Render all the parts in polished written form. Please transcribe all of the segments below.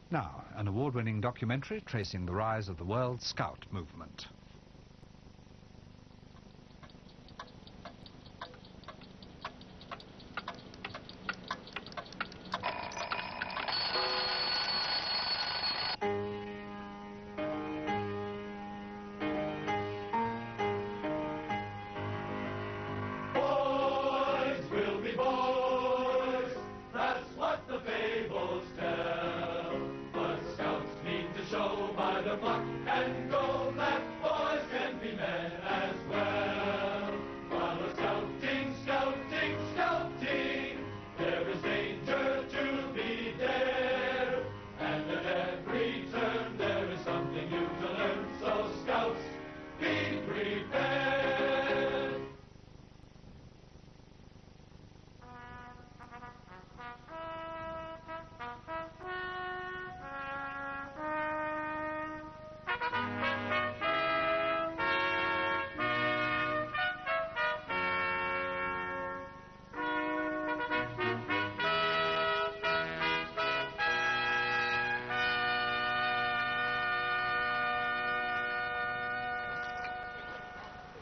Now, an award-winning documentary tracing the rise of the World Scout movement.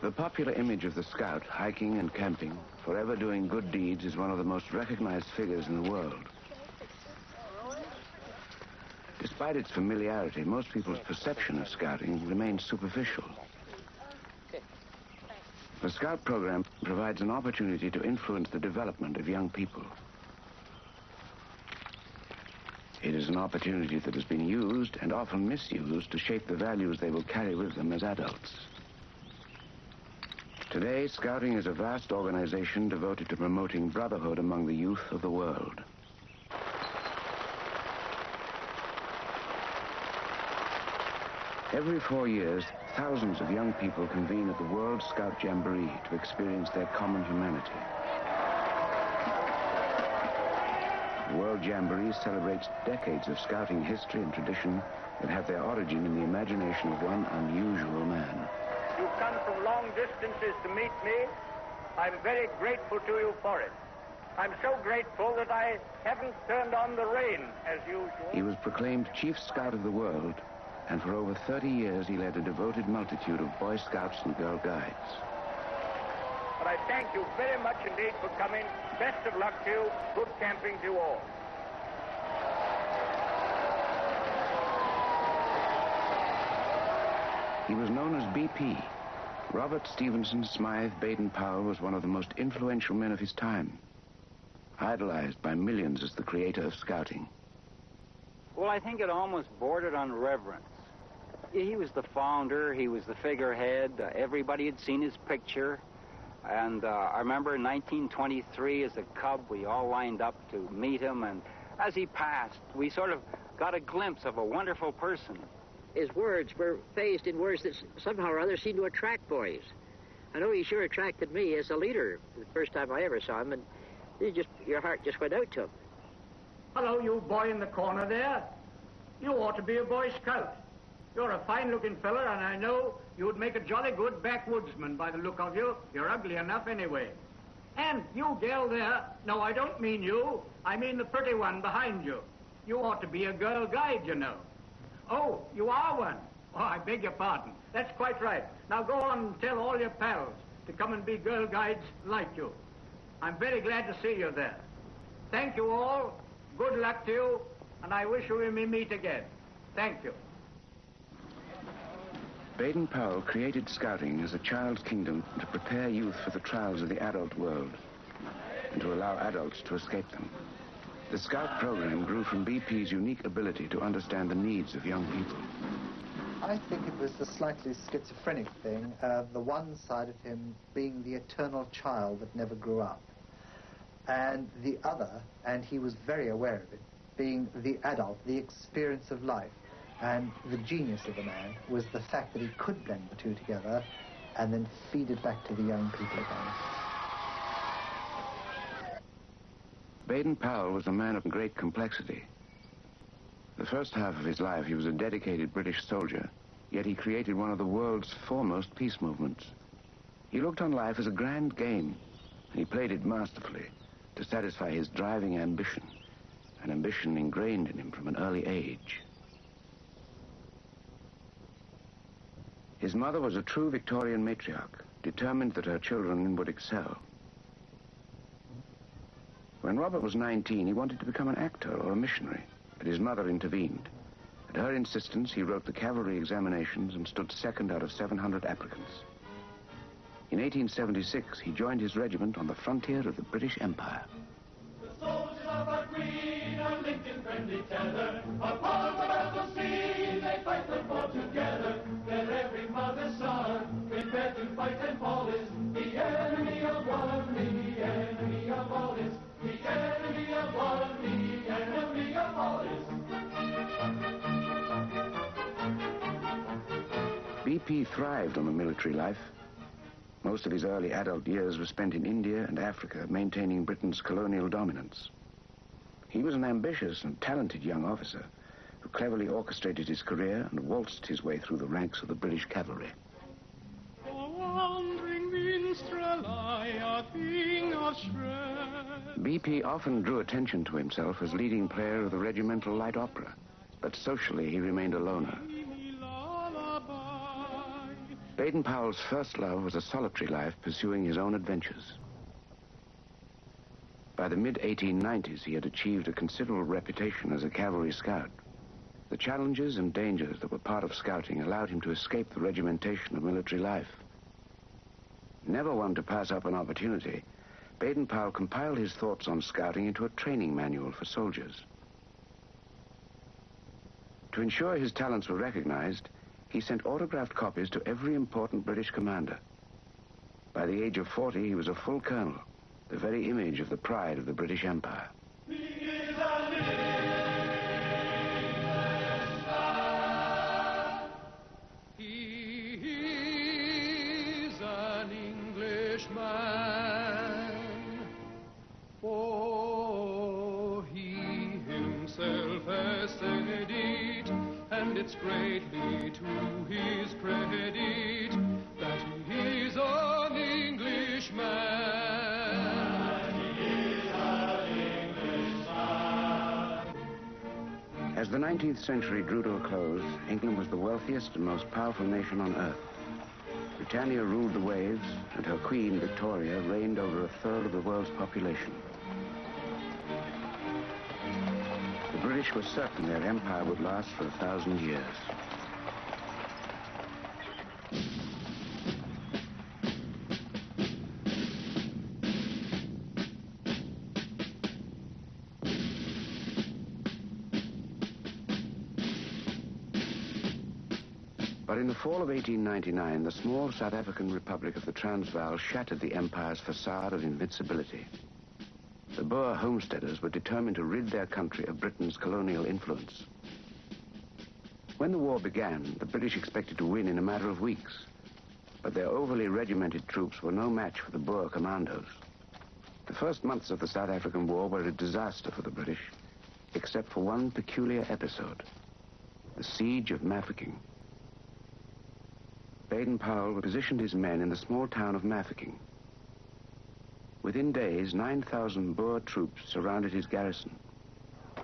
The popular image of the scout, hiking and camping, forever doing good deeds, is one of the most recognized figures in the world. Despite its familiarity, most people's perception of scouting remains superficial. The Scout program provides an opportunity to influence the development of young people. It is an opportunity that has been used and often misused to shape the values they will carry with them as adults. Today, Scouting is a vast organization devoted to promoting brotherhood among the youth of the world. Every 4 years, thousands of young people convene at the World Scout Jamboree to experience their common humanity. The World Jamboree celebrates decades of Scouting history and tradition that have their origin in the imagination of one unusual man. You've come from long distances to meet me. I'm very grateful to you for it. I'm so grateful that I haven't turned on the rain, as usual. He was proclaimed Chief Scout of the world, and for over 30 years he led a devoted multitude of Boy Scouts and Girl Guides. But I thank you very much indeed for coming. Best of luck to you. Good camping to you all. He was known as BP. Robert Stevenson Smythe Baden-Powell was one of the most influential men of his time, idolized by millions as the creator of Scouting. Well, I think it almost bordered on reverence. He was the founder, he was the figurehead, everybody had seen his picture. And I remember in 1923, as a cub, we all lined up to meet him, and as he passed, we sort of got a glimpse of a wonderful person. His words were phased in words that somehow or other seemed to attract boys. I know he sure attracted me as a leader the first time I ever saw him, and your heart just went out to him. Hello, you boy in the corner there. You ought to be a Boy Scout. You're a fine-looking fella, and I know you'd make a jolly good backwoodsman by the look of you. You're ugly enough anyway. And you gal there, no, I don't mean you. I mean the pretty one behind you. You ought to be a Girl Guide, you know. Oh, you are one. Oh, I beg your pardon. That's quite right. Now go on and tell all your pals to come and be Girl Guides like you. I'm very glad to see you there. Thank you all. Good luck to you, and I wish we may meet again. Thank you. Baden-Powell created Scouting as a child's kingdom to prepare youth for the trials of the adult world and to allow adults to escape them. The Scout program grew from BP's unique ability to understand the needs of young people. I think it was a slightly schizophrenic thing, the one side of him being the eternal child that never grew up, and the other, and he was very aware of it, being the adult, the experience of life. And the genius of the man was the fact that he could blend the two together and then feed it back to the young people again. Baden-Powell was a man of great complexity. The first half of his life, he was a dedicated British soldier, yet he created one of the world's foremost peace movements. He looked on life as a grand game, and he played it masterfully to satisfy his driving ambition an ambition ingrained in him from an early age. His mother was a true Victorian matriarch, determined that her children would excel. When Robert was 19, he wanted to become an actor or a missionary, but his mother intervened. At her insistence, he wrote the cavalry examinations and stood second out of 700 applicants. In 1876, he joined his regiment on the frontier of the British Empire. The soldiers of our Queen are linked in friendly tether. Upon the battle scene, they fight the foe together. Let every mother's son prepare to fight and fall is the enemy of one, the enemy of all is the enemy of one, the enemy of all is. BP thrived on the military life. Most of his early adult years were spent in India and Africa, maintaining Britain's colonial dominance. He was an ambitious and talented young officer who cleverly orchestrated his career and waltzed his way through the ranks of the British cavalry. BP often drew attention to himself as leading player of the regimental light opera, but socially he remained a loner. Baden-Powell's first love was a solitary life, pursuing his own adventures. By the mid-1890s, he had achieved a considerable reputation as a cavalry scout. The challenges and dangers that were part of scouting allowed him to escape the regimentation of military life. Never one to pass up an opportunity, Baden-Powell compiled his thoughts on scouting into a training manual for soldiers. To ensure his talents were recognized, he sent autographed copies to every important British commander. By the age of 40, he was a full colonel, the very image of the pride of the British Empire. He's an Englishman, for he himself has said it, and it's greatly to his credit that he is an Englishman. He is an Englishman. As the 19th century drew to a close, England was the wealthiest and most powerful nation on earth. Britannia ruled the waves, and her queen, Victoria, reigned over a third of the world's population. The British were certain their empire would last for 1,000 years. But in the fall of 1899, the small South African Republic of the Transvaal shattered the empire's facade of invincibility. The Boer homesteaders were determined to rid their country of Britain's colonial influence. When the war began, the British expected to win in a matter of weeks, but their overly regimented troops were no match for the Boer commandos. The first months of the South African War were a disaster for the British, except for one peculiar episode, the siege of Mafeking. Baden-Powell positioned his men in the small town of Mafeking. Within days, 9,000 Boer troops surrounded his garrison,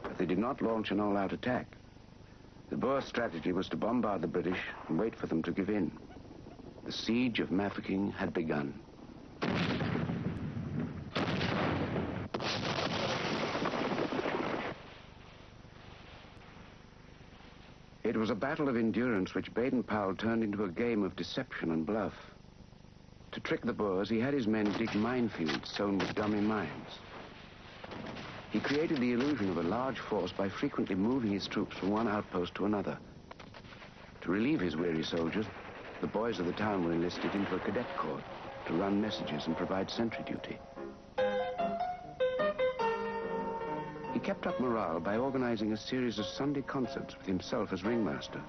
but they did not launch an all-out attack. The Boer strategy was to bombard the British and wait for them to give in. The siege of Mafeking had begun. It was a battle of endurance which Baden-Powell turned into a game of deception and bluff. To trick the Boers, he had his men dig minefields sown with dummy mines. He created the illusion of a large force by frequently moving his troops from one outpost to another. To relieve his weary soldiers, the boys of the town were enlisted into a cadet corps to run messages and provide sentry duty. He kept up morale by organizing a series of Sunday concerts with himself as ringmaster.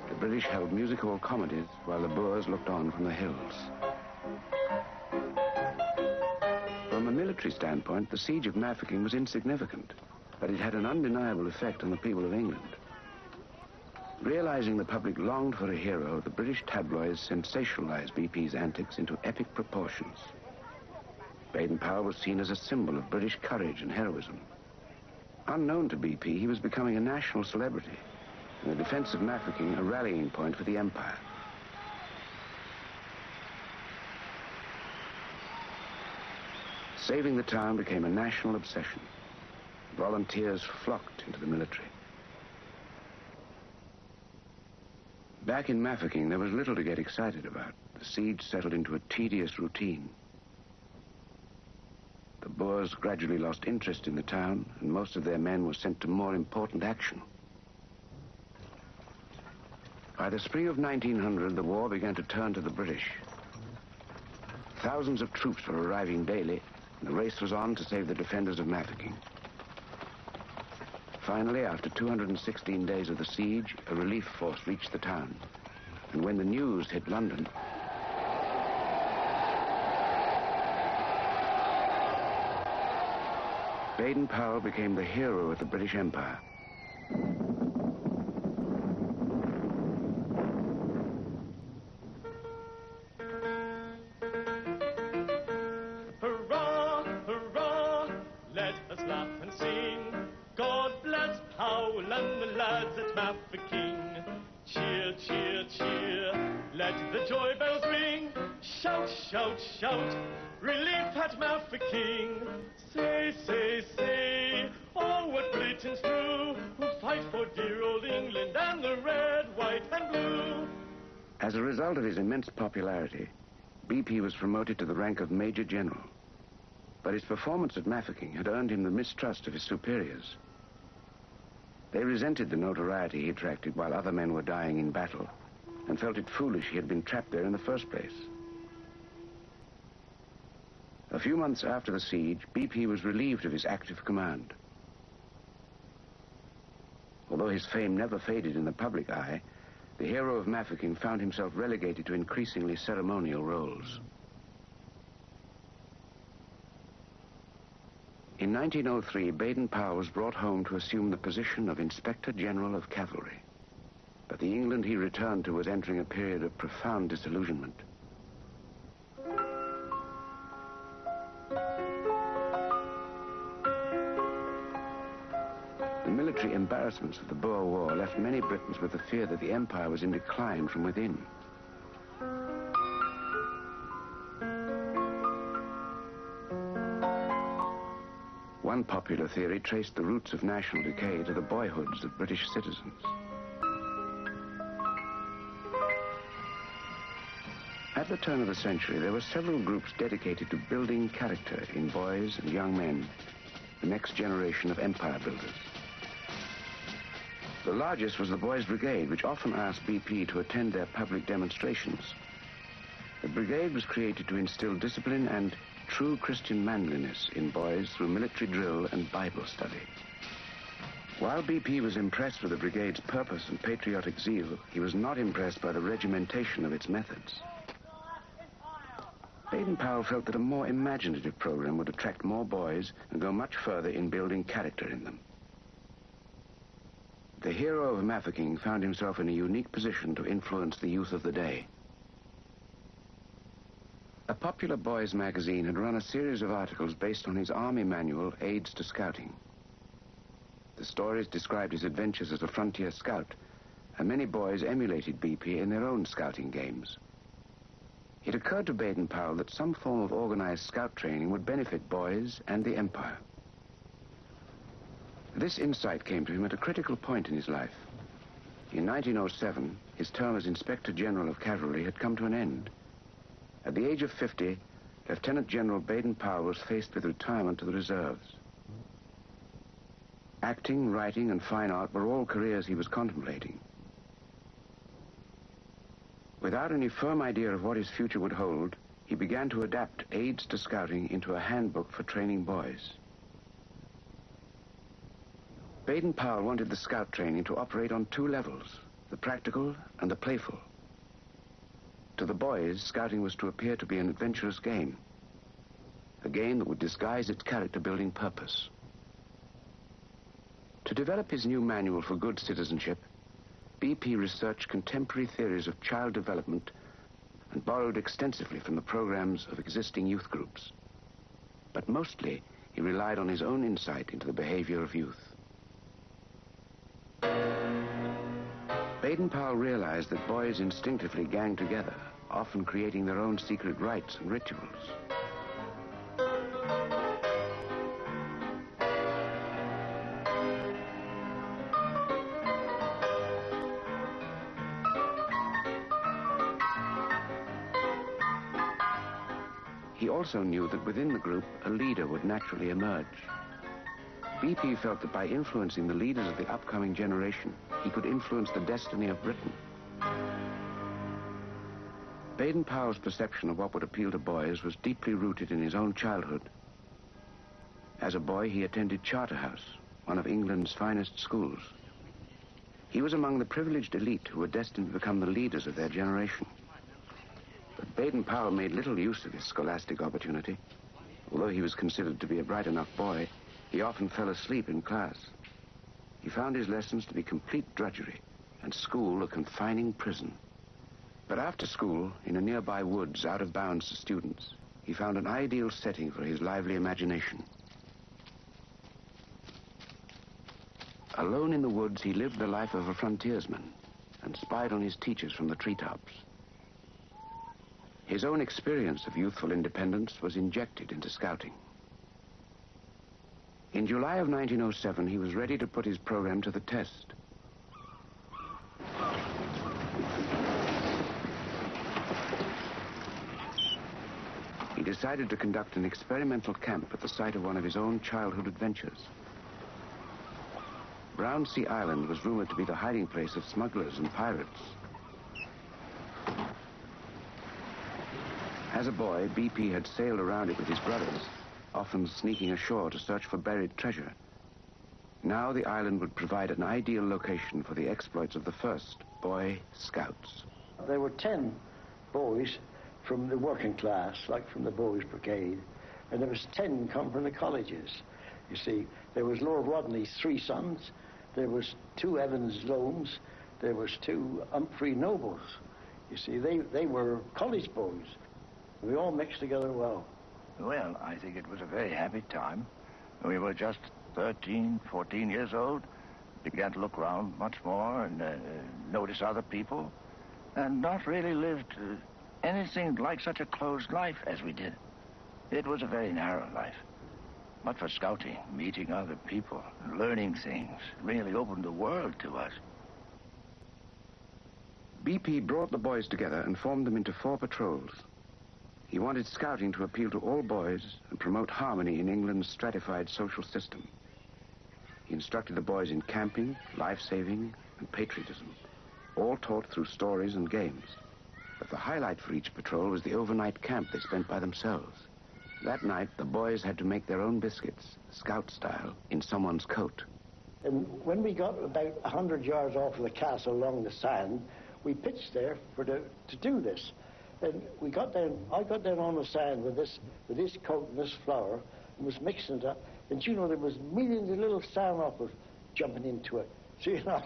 The British held music hall comedies while the Boers looked on from the hills. From a military standpoint, the siege of Mafeking was insignificant, but it had an undeniable effect on the people of England. Realizing the public longed for a hero, the British tabloids sensationalized BP's antics into epic proportions. Baden-Powell was seen as a symbol of British courage and heroism. Unknown to BP, he was becoming a national celebrity, and the defense of Mafeking a rallying point for the Empire. Saving the town became a national obsession. Volunteers flocked into the military. Back in Mafeking, there was little to get excited about. The siege settled into a tedious routine. The Boers gradually lost interest in the town, and most of their men were sent to more important action. By the spring of 1900, the war began to turn to the British. Thousands of troops were arriving daily, and the race was on to save the defenders of Mafeking. Finally, after 216 days of the siege, a relief force reached the town. And when the news hit London, Baden-Powell became the hero of the British Empire. Hurrah, hurrah, let us laugh and sing. God bless Powell and the lads at Mafeking. Cheer, cheer, cheer, let the joy bells ring. Shout, shout, shout, relief at Mafeking. Say, say, say, oh, what Britons do, who fight for dear old England and the red, white, and blue. As a result of his immense popularity, BP was promoted to the rank of Major General. But his performance at Mafeking had earned him the mistrust of his superiors. They resented the notoriety he attracted while other men were dying in battle, and felt it foolish he had been trapped there in the first place. A few months after the siege, BP was relieved of his active command. Although his fame never faded in the public eye, the hero of Mafeking found himself relegated to increasingly ceremonial roles. In 1903, Baden-Powell was brought home to assume the position of Inspector General of Cavalry. But the England he returned to was entering a period of profound disillusionment. The military embarrassments of the Boer War left many Britons with the fear that the empire was in decline from within. One popular theory traced the roots of national decay to the boyhoods of British citizens. At the turn of the century, there were several groups dedicated to building character in boys and young men, the next generation of empire builders. The largest was the Boys Brigade, which often asked BP to attend their public demonstrations. The brigade was created to instill discipline and true Christian manliness in boys through military drill and Bible study. While BP was impressed with the brigade's purpose and patriotic zeal, he was not impressed by the regimentation of its methods. Baden-Powell felt that a more imaginative program would attract more boys and go much further in building character in them. The hero of Mafeking found himself in a unique position to influence the youth of the day. A popular boys' magazine had run a series of articles based on his army manual, Aids to Scouting. The stories described his adventures as a frontier scout, and many boys emulated BP in their own scouting games. It occurred to Baden-Powell that some form of organized scout training would benefit boys and the empire. This insight came to him at a critical point in his life. In 1907, his term as Inspector General of Cavalry had come to an end. At the age of 50, Lieutenant General Baden-Powell was faced with retirement to the reserves. Acting, writing, and fine art were all careers he was contemplating. Without any firm idea of what his future would hold, he began to adapt Aids to Scouting into a handbook for training boys. Baden-Powell wanted the scout training to operate on two levels, the practical and the playful. To the boys, scouting was to appear to be an adventurous game, a game that would disguise its character-building purpose. To develop his new manual for good citizenship, BP researched contemporary theories of child development and borrowed extensively from the programs of existing youth groups. but mostly he relied on his own insight into the behavior of youth. Baden-Powell realized that boys instinctively gang together, often creating their own secret rites and rituals. He also knew that within the group, a leader would naturally emerge. BP felt that by influencing the leaders of the upcoming generation, he could influence the destiny of Britain. Baden-Powell's perception of what would appeal to boys was deeply rooted in his own childhood. As a boy, he attended Charterhouse, one of England's finest schools. He was among the privileged elite who were destined to become the leaders of their generation. But Baden-Powell made little use of his scholastic opportunity. Although he was considered to be a bright enough boy, he often fell asleep in class. He found his lessons to be complete drudgery and school a confining prison. But after school, in a nearby woods out of bounds to students, he found an ideal setting for his lively imagination. Alone in the woods, he lived the life of a frontiersman and spied on his teachers from the treetops. His own experience of youthful independence was injected into scouting. In July of 1907, he was ready to put his program to the test. He decided to conduct an experimental camp at the site of one of his own childhood adventures. Brownsea Island was rumored to be the hiding place of smugglers and pirates. As a boy, BP had sailed around it with his brothers, often sneaking ashore to search for buried treasure. Now the island would provide an ideal location for the exploits of the first Boy Scouts. There were 10 boys from the working class, like from the Boys Brigade, and there was 10 come from the colleges. You see, there was Lord Rodney's 3 sons, there was 2 Evans Loams, there was 2 Humphrey Nobles. You see, they were college boys. We all mixed together well. Well, I think it was a very happy time. We were just 13, 14 years old, began to look around much more and notice other people, and not really lived anything like such a closed life as we did. It was a very narrow life. But for scouting, meeting other people, learning things, really opened the world to us. BP brought the boys together and formed them into 4 patrols. He wanted scouting to appeal to all boys and promote harmony in England's stratified social system. He instructed the boys in camping, life-saving, and patriotism, all taught through stories and games. But the highlight for each patrol was the overnight camp they spent by themselves. That night, the boys had to make their own biscuits, scout style, in someone's coat. And when we got about 100 yards off of the castle along the sand, we pitched there to do this. And we got down, I got down on the sand with this coat and this flour, and was mixing it up. And you know, there was millions of little sandhoppers jumping into it. So, you know,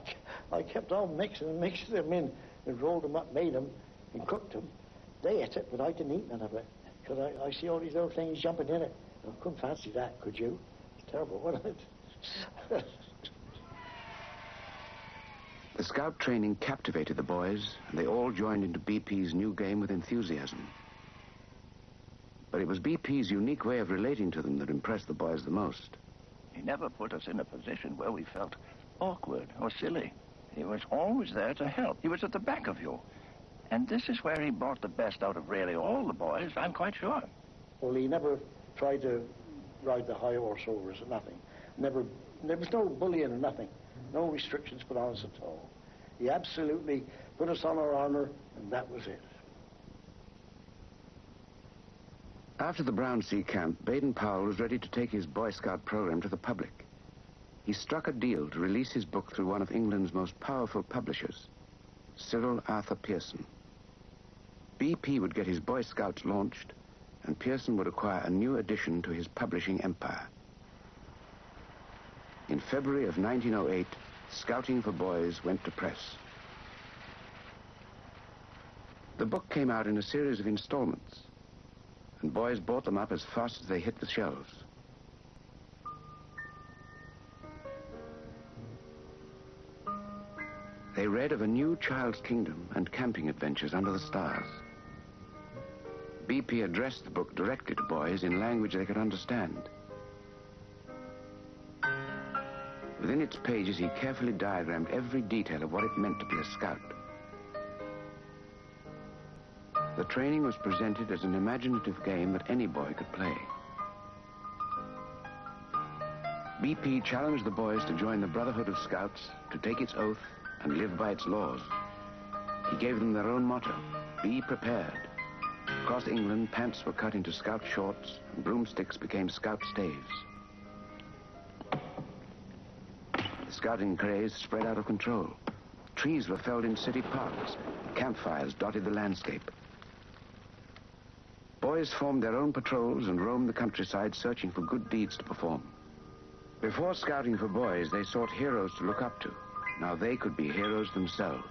I kept on mixing them in, and rolled them up, made them, and cooked them. They ate it, but I didn't eat none of it, because I see all these little things jumping in it. I couldn't fancy that, could you? It's terrible, wasn't it? The scout training captivated the boys, and they all joined into BP's new game with enthusiasm. But it was BP's unique way of relating to them that impressed the boys the most. He never put us in a position where we felt awkward or silly. He was always there to help. He was at the back of you. And this is where he brought the best out of really all the boys, I'm quite sure. Well, he never tried to ride the high horse over us or nothing. Never, there was no bullying or nothing. No restrictions put on us at all. He absolutely put us on our honor, and that was it. After the Brownsea camp, Baden-Powell was ready to take his Boy Scout program to the public. He struck a deal to release his book through one of England's most powerful publishers, Cyril Arthur Pearson. BP would get his Boy Scouts launched, and Pearson would acquire a new addition to his publishing empire. In February of 1908, Scouting for Boys went to press. The book came out in a series of installments. and boys bought them up as fast as they hit the shelves. They read of a new child's kingdom and camping adventures under the stars. BP addressed the book directly to boys in language they could understand. Within its pages, he carefully diagrammed every detail of what it meant to be a scout. The training was presented as an imaginative game that any boy could play. BP challenged the boys to join the Brotherhood of Scouts, to take its oath and live by its laws. He gave them their own motto, be prepared. Across England, pants were cut into scout shorts, and broomsticks became scout staves. The scouting craze spread out of control. Trees were felled in city parks. Campfires dotted the landscape. Boys formed their own patrols and roamed the countryside searching for good deeds to perform. Before scouting for boys, they sought heroes to look up to. Now they could be heroes themselves.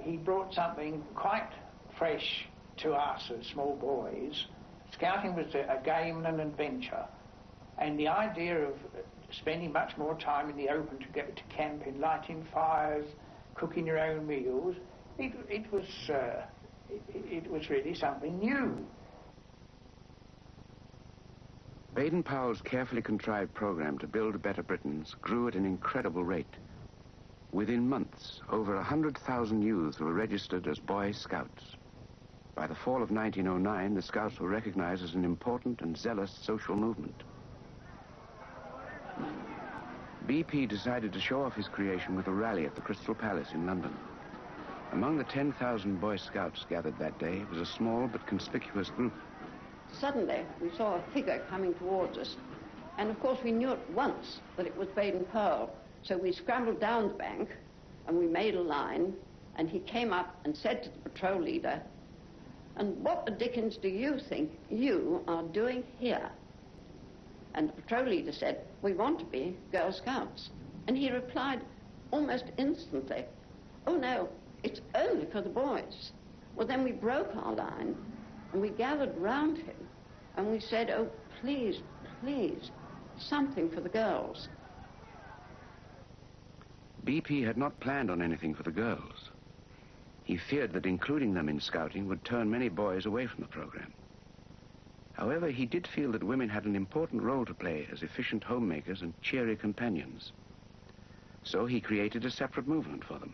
He brought something quite fresh to us as small boys. Scouting was a game and an adventure, and the idea of spending much more time in the open to get to camping, lighting fires, cooking your own meals, it was really something new. Baden-Powell's carefully contrived program to build better Britons grew at an incredible rate. Within months, over 100,000 youths were registered as Boy Scouts. By the fall of 1909, the Scouts were recognized as an important and zealous social movement. BP decided to show off his creation with a rally at the Crystal Palace in London. Among the 10,000 Boy Scouts gathered that day was a small but conspicuous group. Suddenly, we saw a figure coming towards us, and of course we knew at once that it was Baden-Powell. So we scrambled down the bank, and we made a line, and he came up and said to the patrol leader, "And what the dickens do you think you are doing here?" And the patrol leader said, "We want to be Girl Scouts." And he replied almost instantly, "Oh no, it's only for the boys." Well, then we broke our line, and we gathered round him, and we said, "Oh, please, please, something for the girls." BP had not planned on anything for the girls. He feared that including them in scouting would turn many boys away from the program. However, he did feel that women had an important role to play as efficient homemakers and cheery companions. So he created a separate movement for them.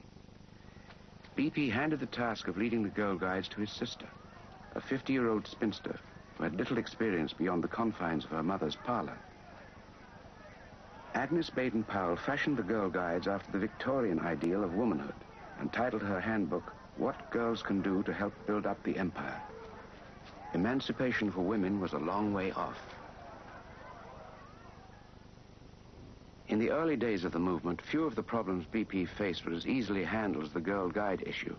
BP handed the task of leading the Girl Guides to his sister, a 50-year-old spinster who had little experience beyond the confines of her mother's parlor. Agnes Baden-Powell fashioned the Girl Guides after the Victorian ideal of womanhood and titled her handbook, "What Girls Can Do to Help Build Up the Empire." Emancipation for women was a long way off. In the early days of the movement, few of the problems BP faced were as easily handled as the Girl Guide issue.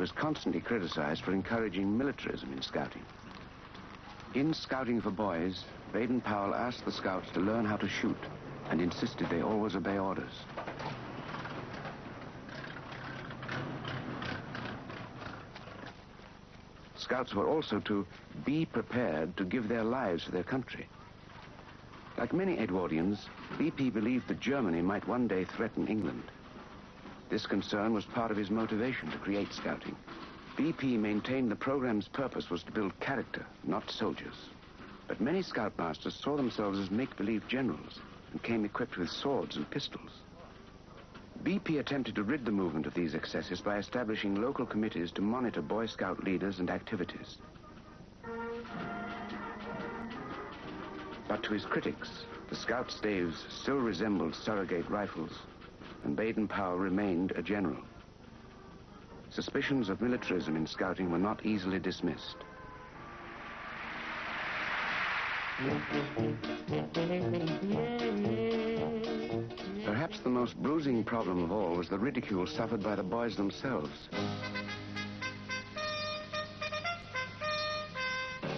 was constantly criticized for encouraging militarism in scouting. In Scouting for Boys, Baden-Powell asked the scouts to learn how to shoot and insisted they always obey orders. Scouts were also to be prepared to give their lives for their country. Like many Edwardians, BP believed that Germany might one day threaten England. This concern was part of his motivation to create Scouting. BP maintained the program's purpose was to build character, not soldiers. But many scoutmasters saw themselves as make-believe generals and came equipped with swords and pistols. BP attempted to rid the movement of these excesses by establishing local committees to monitor Boy Scout leaders and activities. But to his critics, the Scout staves still resembled surrogate rifles, and Baden-Powell remained a general. Suspicions of militarism in Scouting were not easily dismissed. Perhaps the most bruising problem of all was the ridicule suffered by the boys themselves.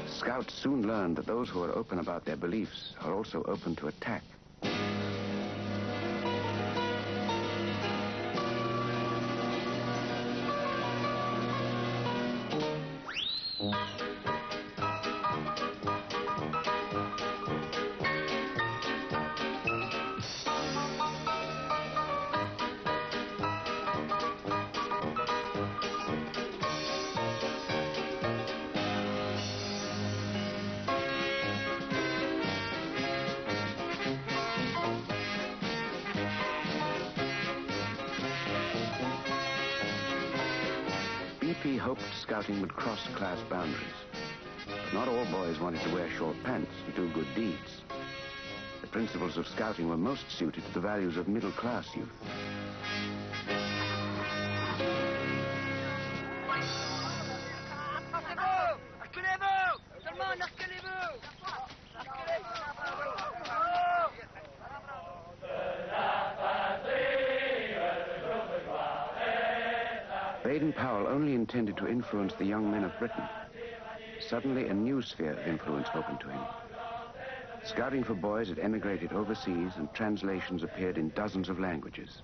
Scouts soon learned that those who are open about their beliefs are also open to attack. BP hoped Scouting would cross class boundaries. But not all boys wanted to wear short pants and do good deeds. The principles of Scouting were most suited to the values of middle-class youth. Baden-Powell only intended to influence the young men of Britain. Suddenly, a new sphere of influence opened to him. Scouting for Boys had emigrated overseas, and translations appeared in dozens of languages.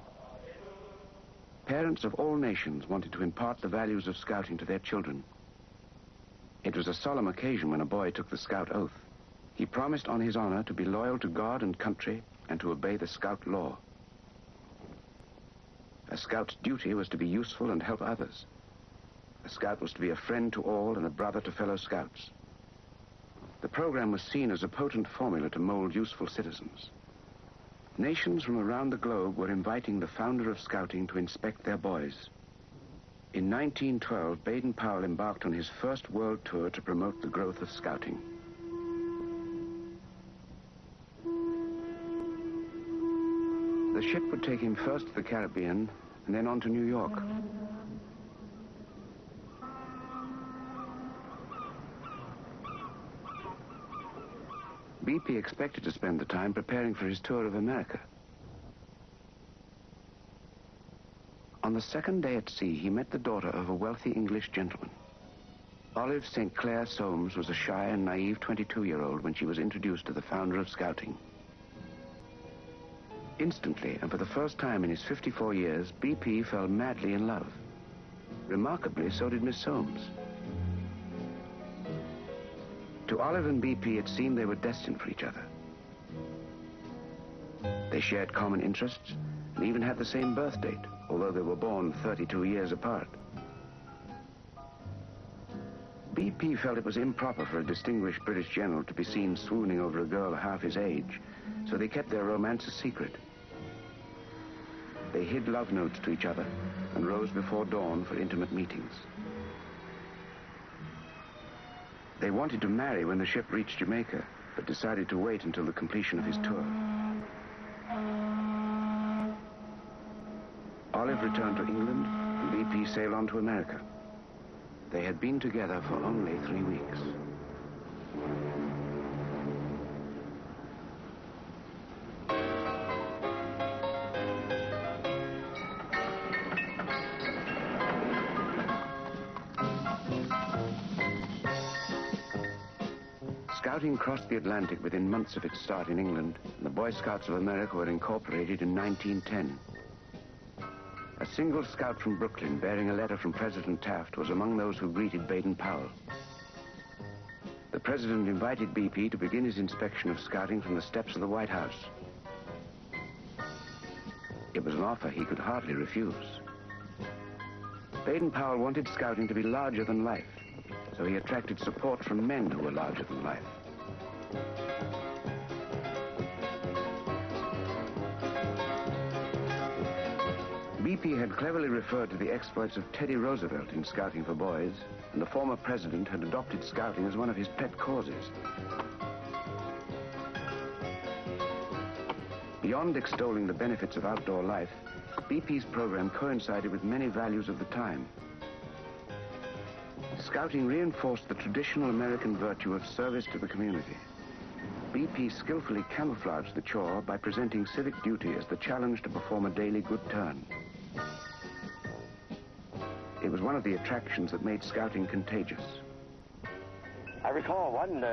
Parents of all nations wanted to impart the values of Scouting to their children. It was a solemn occasion when a boy took the Scout oath. He promised on his honor to be loyal to God and country and to obey the Scout law. A Scout's duty was to be useful and help others. A Scout was to be a friend to all and a brother to fellow Scouts. The program was seen as a potent formula to mold useful citizens. Nations from around the globe were inviting the founder of Scouting to inspect their boys. In 1912, Baden-Powell embarked on his first world tour to promote the growth of Scouting. The ship would take him first to the Caribbean and then on to New York. BP expected to spend the time preparing for his tour of America. On the second day at sea, he met the daughter of a wealthy English gentleman. Olive St. Clair Soames was a shy and naive 22-year-old when she was introduced to the founder of Scouting. Instantly, and for the first time in his 54 years, BP fell madly in love. Remarkably, so did Miss Soames. To Olive and BP, it seemed they were destined for each other. They shared common interests and even had the same birth date, although they were born 32 years apart. BP felt it was improper for a distinguished British general to be seen swooning over a girl half his age, so they kept their romance a secret. They hid love notes to each other and rose before dawn for intimate meetings. They wanted to marry when the ship reached Jamaica, but decided to wait until the completion of his tour. Olive returned to England, and BP sailed on to America. They had been together for only 3 weeks. Scouting crossed the Atlantic within months of its start in England, and the Boy Scouts of America were incorporated in 1910. A single scout from Brooklyn bearing a letter from President Taft was among those who greeted Baden-Powell. The president invited BP to begin his inspection of scouting from the steps of the White House. It was an offer he could hardly refuse. Baden-Powell wanted scouting to be larger than life, so he attracted support from men who were larger than life. BP had cleverly referred to the exploits of Teddy Roosevelt in Scouting for Boys, and the former president had adopted scouting as one of his pet causes. Beyond extolling the benefits of outdoor life, BP's program coincided with many values of the time. Scouting reinforced the traditional American virtue of service to the community. BP skillfully camouflaged the chore by presenting civic duty as the challenge to perform a daily good turn. It was one of the attractions that made scouting contagious. I recall one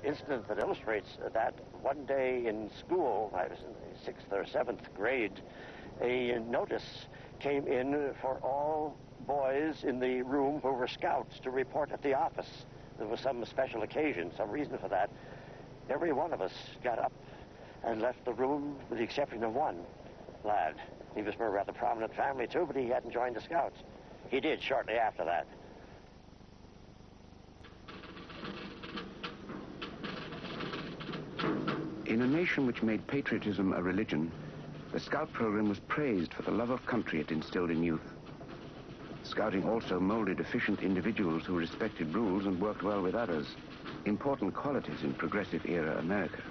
incident that illustrates that. One day in school, I was in the 6th or 7th grade, a notice came in for all boys in the room who were scouts to report at the office. There was some special occasion, some reason for that. Every one of us got up and left the room with the exception of one lad. He was from a rather prominent family too, but he hadn't joined the scouts. He did shortly after that. In a nation which made patriotism a religion, the Scout program was praised for the love of country it instilled in youth. Scouting also molded efficient individuals who respected rules and worked well with others, important qualities in progressive era America.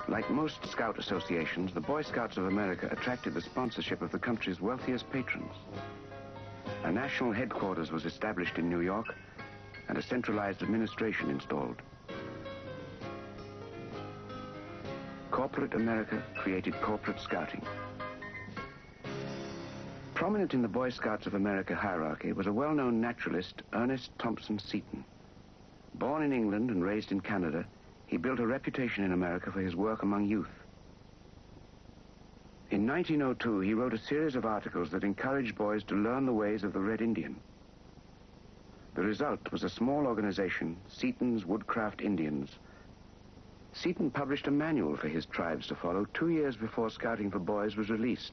Like most Scout associations, the Boy Scouts of America attracted the sponsorship of the country's wealthiest patrons. A national headquarters was established in New York, and a centralized administration installed. Corporate America created corporate scouting. Prominent in the Boy Scouts of America hierarchy was a well-known naturalist, Ernest Thompson Seton. Born in England and raised in Canada, he built a reputation in America for his work among youth. In 1902, he wrote a series of articles that encouraged boys to learn the ways of the Red Indian. The result was a small organization, Seton's Woodcraft Indians. Seton published a manual for his tribes to follow 2 years before Scouting for Boys was released,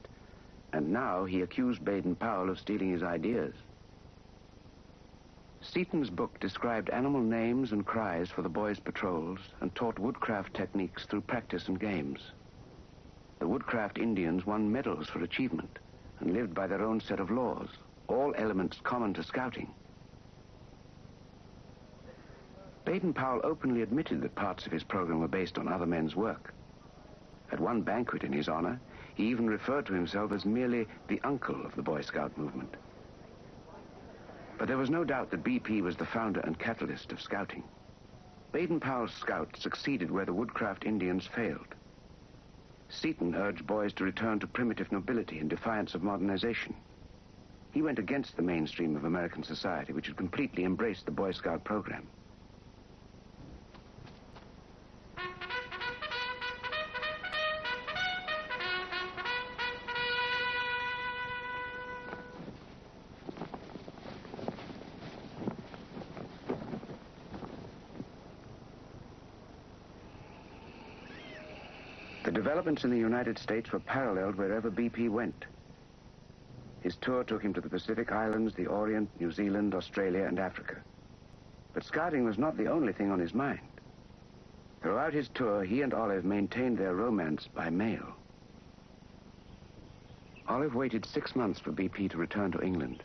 and now he accused Baden-Powell of stealing his ideas. Seton's book described animal names and cries for the boys' patrols and taught woodcraft techniques through practice and games. The Woodcraft Indians won medals for achievement and lived by their own set of laws, all elements common to Scouting. Baden-Powell openly admitted that parts of his program were based on other men's work. At one banquet in his honor, he even referred to himself as merely the uncle of the Boy Scout movement. But there was no doubt that BP was the founder and catalyst of Scouting. Baden-Powell's Scouts succeeded where the Woodcraft Indians failed. Seton urged boys to return to primitive nobility in defiance of modernization. He went against the mainstream of American society, which had completely embraced the Boy Scout program. The developments in the United States were paralleled wherever BP went. His tour took him to the Pacific Islands, the Orient, New Zealand, Australia, and Africa. But scouting was not the only thing on his mind. Throughout his tour, he and Olive maintained their romance by mail. Olive waited 6 months for BP to return to England.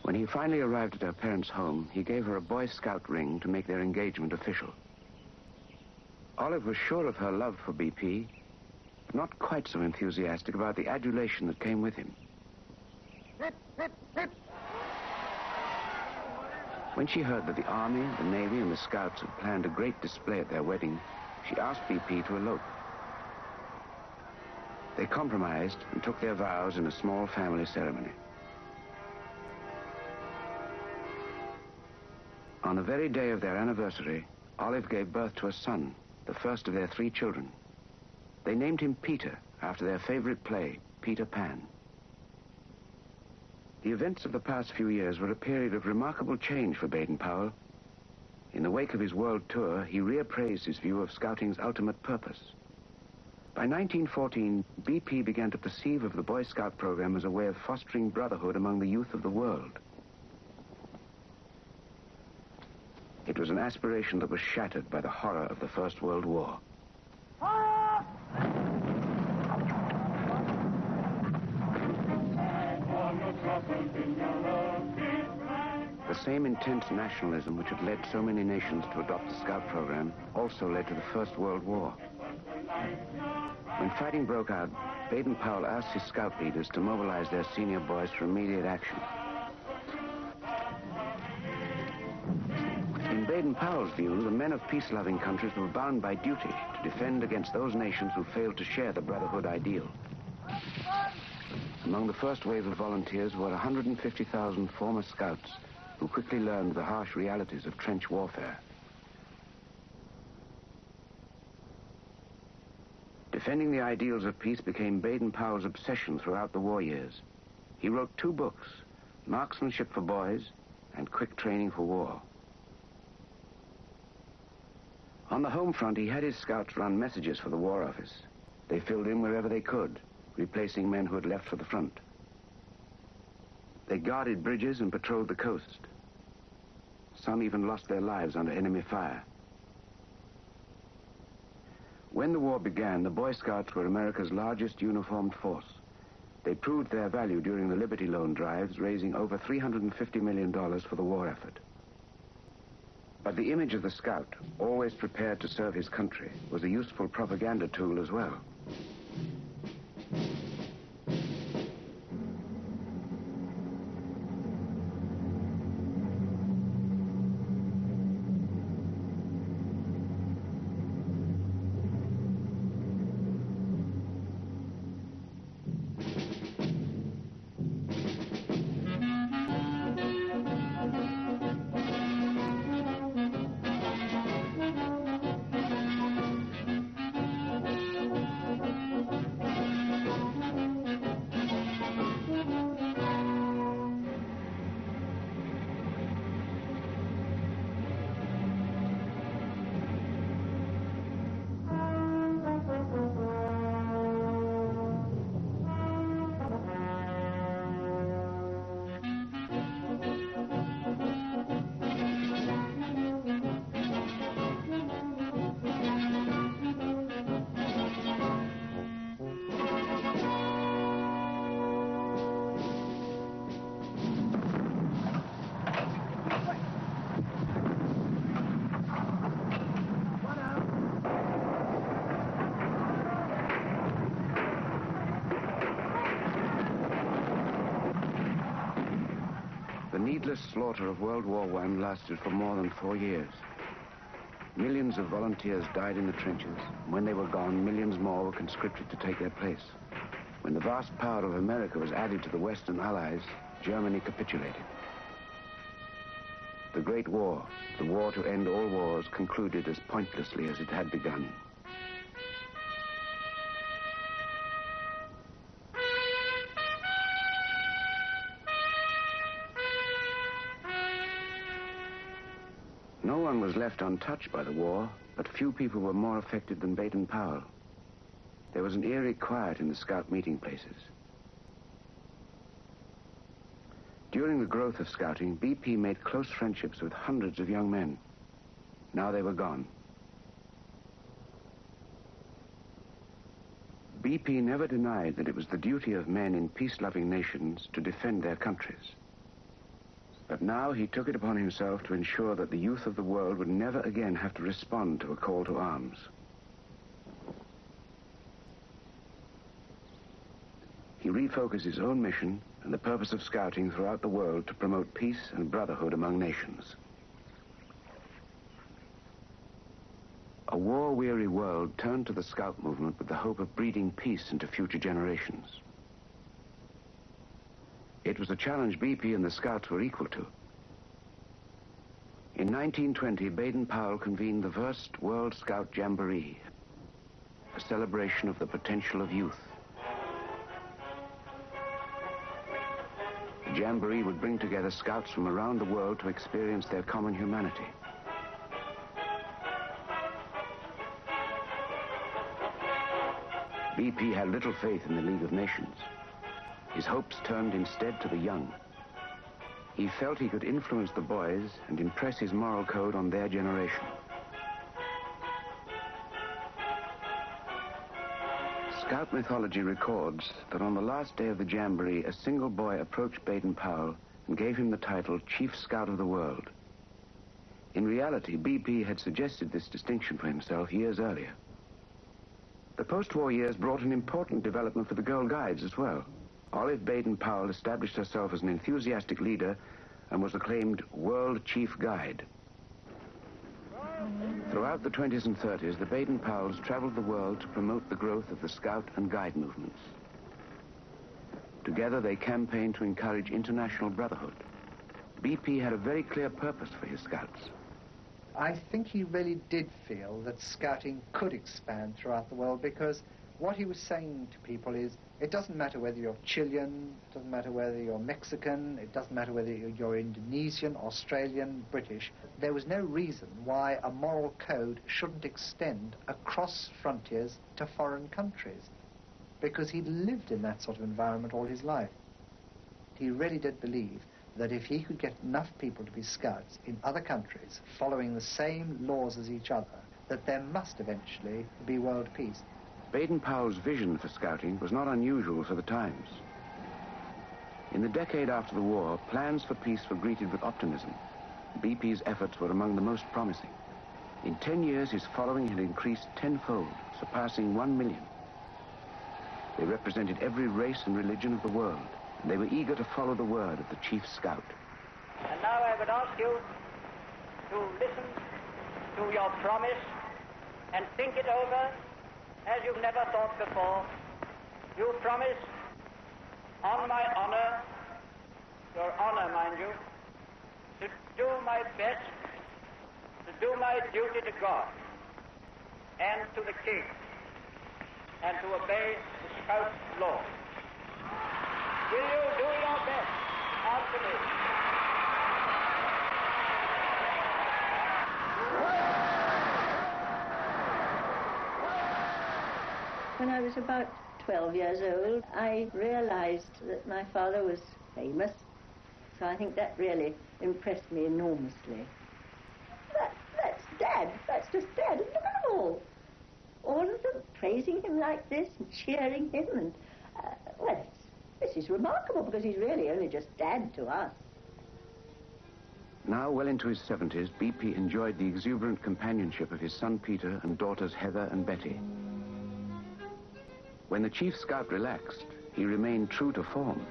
When he finally arrived at her parents' home, he gave her a Boy Scout ring to make their engagement official. Olive was sure of her love for BP, but not quite so enthusiastic about the adulation that came with him. When she heard that the Army, the Navy, and the Scouts had planned a great display at their wedding, she asked BP to elope. They compromised and took their vows in a small family ceremony. On the very day of their anniversary, Olive gave birth to a son, the first of their 3 children. They named him Peter, after their favorite play, Peter Pan. The events of the past few years were a period of remarkable change for Baden-Powell. In the wake of his world tour, he reappraised his view of Scouting's ultimate purpose. By 1914, BP began to perceive of the Boy Scout program as a way of fostering brotherhood among the youth of the world. It was an aspiration that was shattered by the horror of the First World War. The same intense nationalism which had led so many nations to adopt the Scout program also led to the First World War. When fighting broke out, Baden-Powell asked his Scout leaders to mobilize their senior boys for immediate action. In Baden-Powell's view, the men of peace-loving countries were bound by duty to defend against those nations who failed to share the brotherhood ideal. Among the first wave of volunteers were 150,000 former Scouts who quickly learned the harsh realities of trench warfare. Defending the ideals of peace became Baden-Powell's obsession throughout the war years. He wrote 2 books, Marksmanship for Boys and Quick Training for War. On the home front, he had his Scouts run messages for the War Office. They filled in wherever they could, replacing men who had left for the front. They guarded bridges and patrolled the coast. Some even lost their lives under enemy fire. When the war began, the Boy Scouts were America's largest uniformed force. They proved their value during the Liberty Loan drives, raising over $350 million for the war effort. But the image of the Scout, always prepared to serve his country, was a useful propaganda tool as well. The needless slaughter of World War I lasted for more than 4 years. Millions of volunteers died in the trenches, and when they were gone, millions more were conscripted to take their place. When the vast power of America was added to the Western Allies, Germany capitulated. The Great War, the war to end all wars, concluded as pointlessly as it had begun. No one was left untouched by the war, but few people were more affected than Baden-Powell. There was an eerie quiet in the Scout meeting places. During the growth of Scouting, BP made close friendships with hundreds of young men. Now they were gone. BP never denied that it was the duty of men in peace-loving nations to defend their countries. But now he took it upon himself to ensure that the youth of the world would never again have to respond to a call to arms. He refocused his own mission and the purpose of Scouting throughout the world to promote peace and brotherhood among nations. A war-weary world turned to the Scout movement with the hope of breeding peace into future generations. It was a challenge BP and the Scouts were equal to. In 1920, Baden-Powell convened the first World Scout Jamboree, a celebration of the potential of youth. The Jamboree would bring together Scouts from around the world to experience their common humanity. BP had little faith in the League of Nations. His hopes turned instead to the young. He felt he could influence the boys and impress his moral code on their generation. Scout mythology records that on the last day of the Jamboree, a single boy approached Baden-Powell and gave him the title Chief Scout of the World. In reality, BP had suggested this distinction for himself years earlier. The post-war years brought an important development for the Girl Guides as well. Olive Baden-Powell established herself as an enthusiastic leader and was acclaimed World Chief Guide. Throughout the 20s and 30s, the Baden-Powells traveled the world to promote the growth of the Scout and Guide movements. Together, they campaigned to encourage international brotherhood. BP had a very clear purpose for his Scouts. I think he really did feel that Scouting could expand throughout the world, because what he was saying to people is, it doesn't matter whether you're Chilean, it doesn't matter whether you're Mexican, it doesn't matter whether you're Indonesian, Australian, British. There was no reason why a moral code shouldn't extend across frontiers to foreign countries, because he'd lived in that sort of environment all his life. He really did believe that if he could get enough people to be Scouts in other countries following the same laws as each other, that there must eventually be world peace. Baden-Powell's vision for Scouting was not unusual for the times. In the decade after the war, plans for peace were greeted with optimism. BP's efforts were among the most promising. In 10 years, his following had increased tenfold, surpassing 1 million. They represented every race and religion of the world, and they were eager to follow the word of the Chief Scout. And now I would ask you to listen to your promise and think it over as you've never thought before. You promise, on my honor, your honor, mind you, to do my best, to do my duty to God and to the King, and to obey the Scout law. Will you do your best? Answer me. When I was about 12 years old, I realized that my father was famous, so I think that really impressed me enormously. That's Dad. That's just Dad. Look at them all. All of them praising him like this and cheering him, and, well, this is remarkable, because he's really only just Dad to us. Now, well into his 70s, BP enjoyed the exuberant companionship of his son Peter and daughters Heather and Betty. When the Chief Scout relaxed, he remained true to form.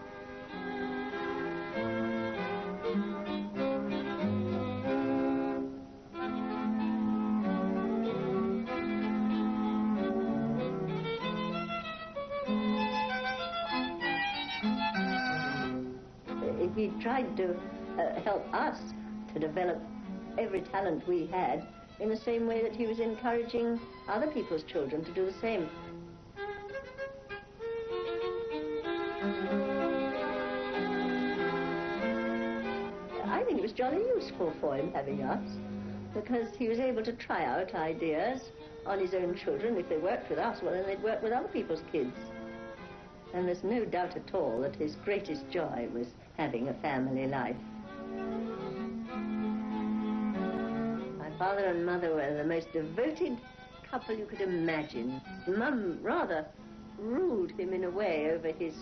He tried to help us to develop every talent we had in the same way that he was encouraging other people's children to do the same. I think it was jolly useful for him having us, because he was able to try out ideas on his own children. If they worked with us, well, then they'd work with other people's kids. And there's no doubt at all that his greatest joy was having a family life. My father and mother were the most devoted couple you could imagine. Mum rather ruled him in a way over his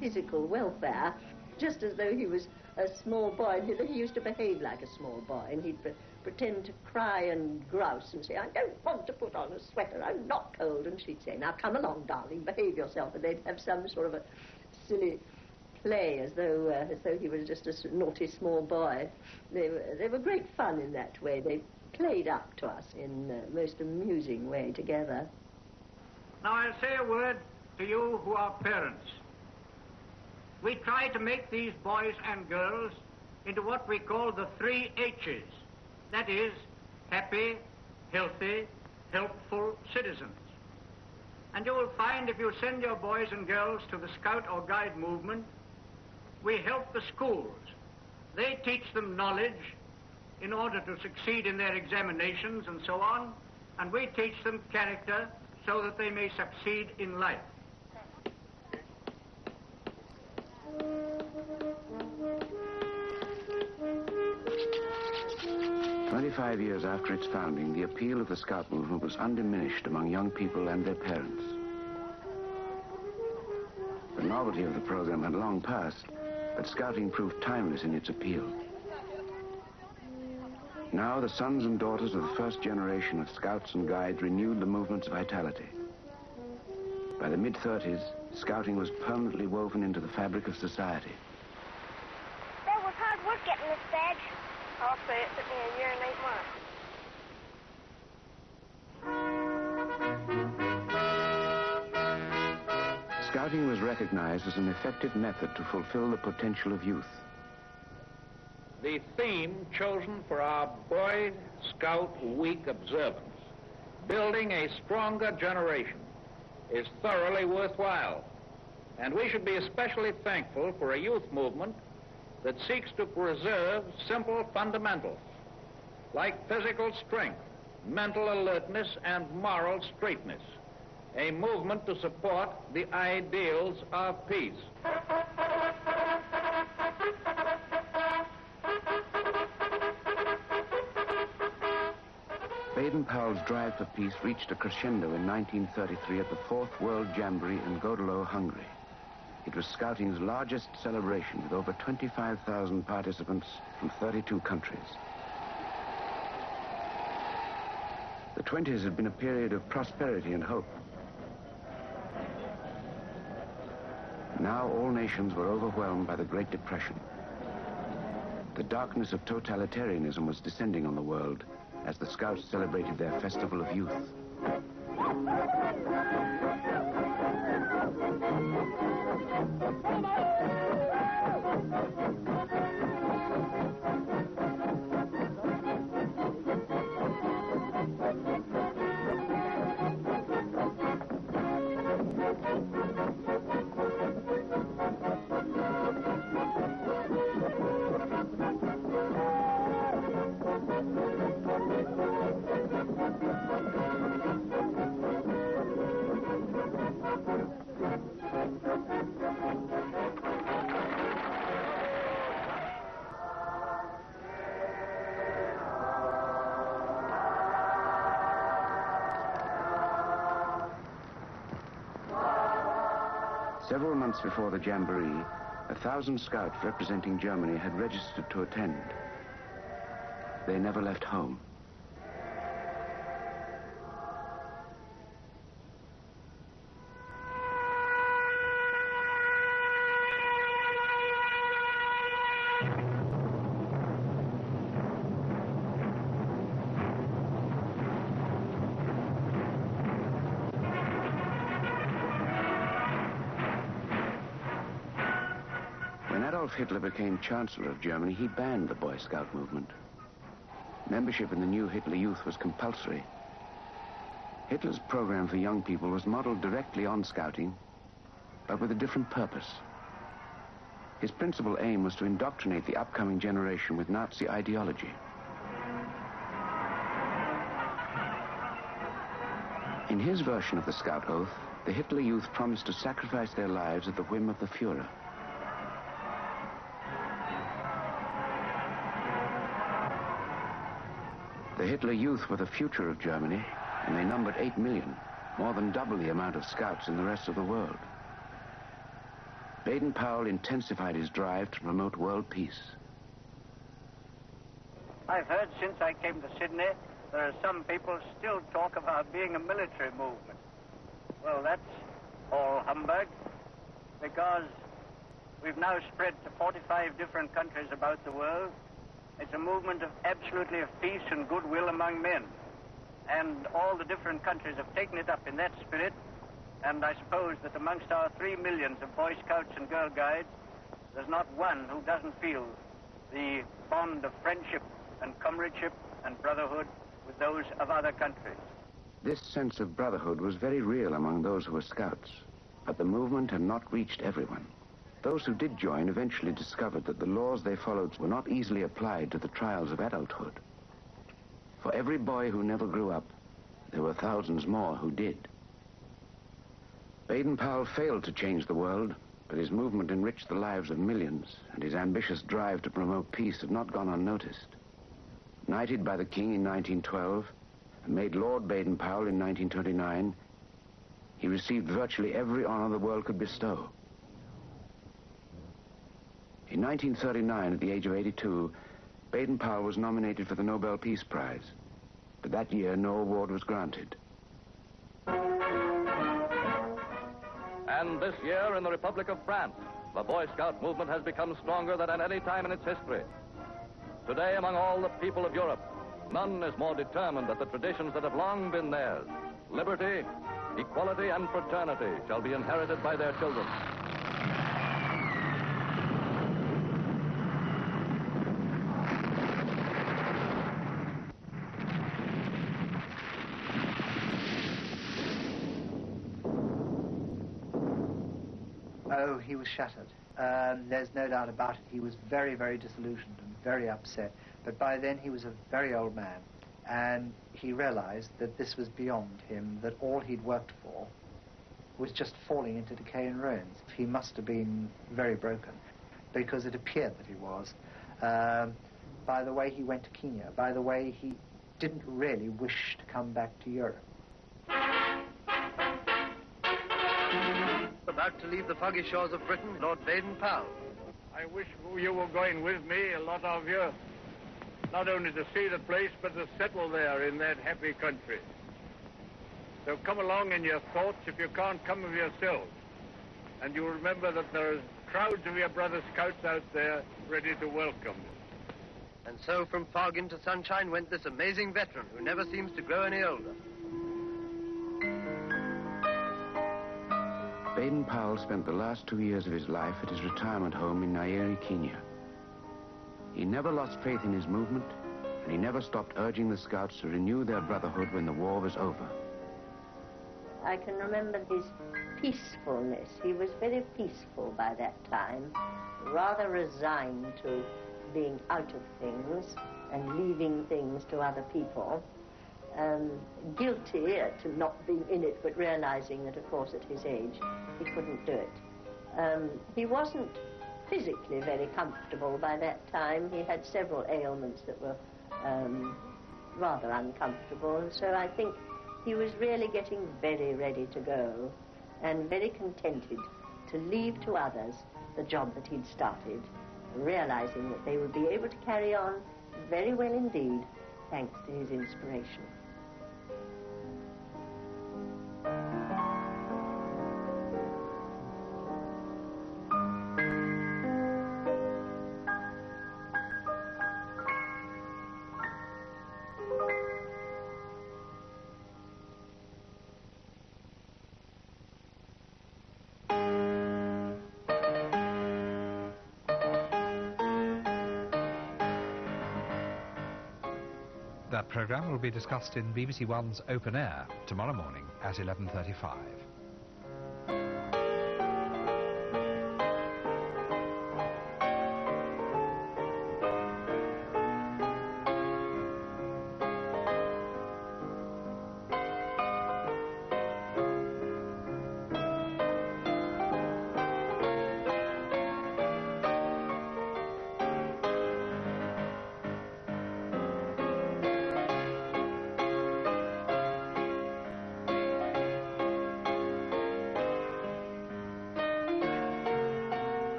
physical welfare, just as though he was a small boy. And he used to behave like a small boy, and he'd pretend to cry and grouse and say, I don't want to put on a sweater, I'm not cold. And she'd say, now come along, darling, behave yourself. And they'd have some sort of a silly play as though he was just a naughty small boy. They were great fun in that way. They played up to us in the most amusing way together. Now I'll say a word to you who are parents. We try to make these boys and girls into what we call the 3 H's. That is, happy, healthy, helpful citizens. And you will find if you send your boys and girls to the Scout or Guide movement, we help the schools. They teach them knowledge in order to succeed in their examinations and so on, and we teach them character so that they may succeed in life. "25 years after its founding, the appeal of the Scout movement was undiminished among young people and their parents. The novelty of the program had long passed, but Scouting proved timeless in its appeal. Now the sons and daughters of the first generation of Scouts and Guides renewed the movement's vitality. By the mid-30s, Scouting was permanently woven into the fabric of society. That was hard work getting this badge. I'll say it took me a year and 8 months. Scouting was recognized as an effective method to fulfill the potential of youth. The theme chosen for our Boy Scout Week observance, building a stronger generation, is thoroughly worthwhile. And we should be especially thankful for a youth movement that seeks to preserve simple fundamentals like physical strength, mental alertness, and moral straightness. A movement to support the ideals of peace. Baden-Powell's drive for peace reached a crescendo in 1933 at the 4th World Jamboree in Godolo, Hungary. It was Scouting's largest celebration with over 25,000 participants from 32 countries. The 20s had been a period of prosperity and hope. Now all nations were overwhelmed by the Great Depression. The darkness of totalitarianism was descending on the world as the Scouts celebrated their Festival of Youth. Several months before the Jamboree, 1,000 Scouts representing Germany had registered to attend. They never left home. Hitler became Chancellor of Germany, he banned the Boy Scout movement. Membership in the new Hitler Youth was compulsory. Hitler's program for young people was modeled directly on Scouting, but with a different purpose. His principal aim was to indoctrinate the upcoming generation with Nazi ideology. In his version of the Scout Oath, the Hitler Youth promised to sacrifice their lives at the whim of the Führer. The Hitler Youth were the future of Germany, and they numbered 8 million, more than double the amount of Scouts in the rest of the world. Baden-Powell intensified his drive to promote world peace. I've heard since I came to Sydney, there are some people still talk about being a military movement. Well, that's all humbug, because we've now spread to 45 different countries about the world. It's a movement absolutely of peace and goodwill among men. And all the different countries have taken it up in that spirit. And I suppose that amongst our 3 millions of Boy Scouts and Girl Guides, there's not one who doesn't feel the bond of friendship and comradeship and brotherhood with those of other countries. This sense of brotherhood was very real among those who were Scouts, but the movement had not reached everyone. Those who did join eventually discovered that the laws they followed were not easily applied to the trials of adulthood. For every boy who never grew up, there were thousands more who did. Baden-Powell failed to change the world, but his movement enriched the lives of millions, and his ambitious drive to promote peace had not gone unnoticed. Knighted by the King in 1912, and made Lord Baden-Powell in 1929, he received virtually every honor the world could bestow. In 1939, at the age of 82, Baden-Powell was nominated for the Nobel Peace Prize, but that year no award was granted. And this year in the Republic of France, the Boy Scout movement has become stronger than at any time in its history. Today, among all the people of Europe, none is more determined that the traditions that have long been theirs, liberty, equality, and fraternity, shall be inherited by their children. Oh, he was shattered. There's no doubt about it. He was very, very disillusioned and very upset. But by then he was a very old man, and he realized that this was beyond him, that all he'd worked for was just falling into decay and ruins. He must have been very broken, because it appeared that he was. By the way he went to Kenya, by the way he didn't really wish to come back to Europe. About to leave the foggy shores of Britain, Lord Baden-Powell. I wish you were going with me, a lot of you, not only to see the place, but to settle there in that happy country. So come along in your thoughts if you can't come of yourselves. And you remember that there's crowds of your brother Scouts out there ready to welcome. And so from fog into sunshine went this amazing veteran who never seems to grow any older. Baden-Powell spent the last 2 years of his life at his retirement home in Nairobi, Kenya. He never lost faith in his movement, and he never stopped urging the Scouts to renew their brotherhood when the war was over. I can remember his peacefulness. He was very peaceful by that time, rather resigned to being out of things and leaving things to other people. Guilty to not being in it, but realizing that, of course, at his age, he couldn't do it. He wasn't physically very comfortable by that time. He had several ailments that were rather uncomfortable, and so I think he was really getting very ready to go and very contented to leave to others the job that he'd started, realizing that they would be able to carry on very well indeed, thanks to his inspiration. That programme will be discussed in BBC One's Open Air tomorrow morning at 11:35.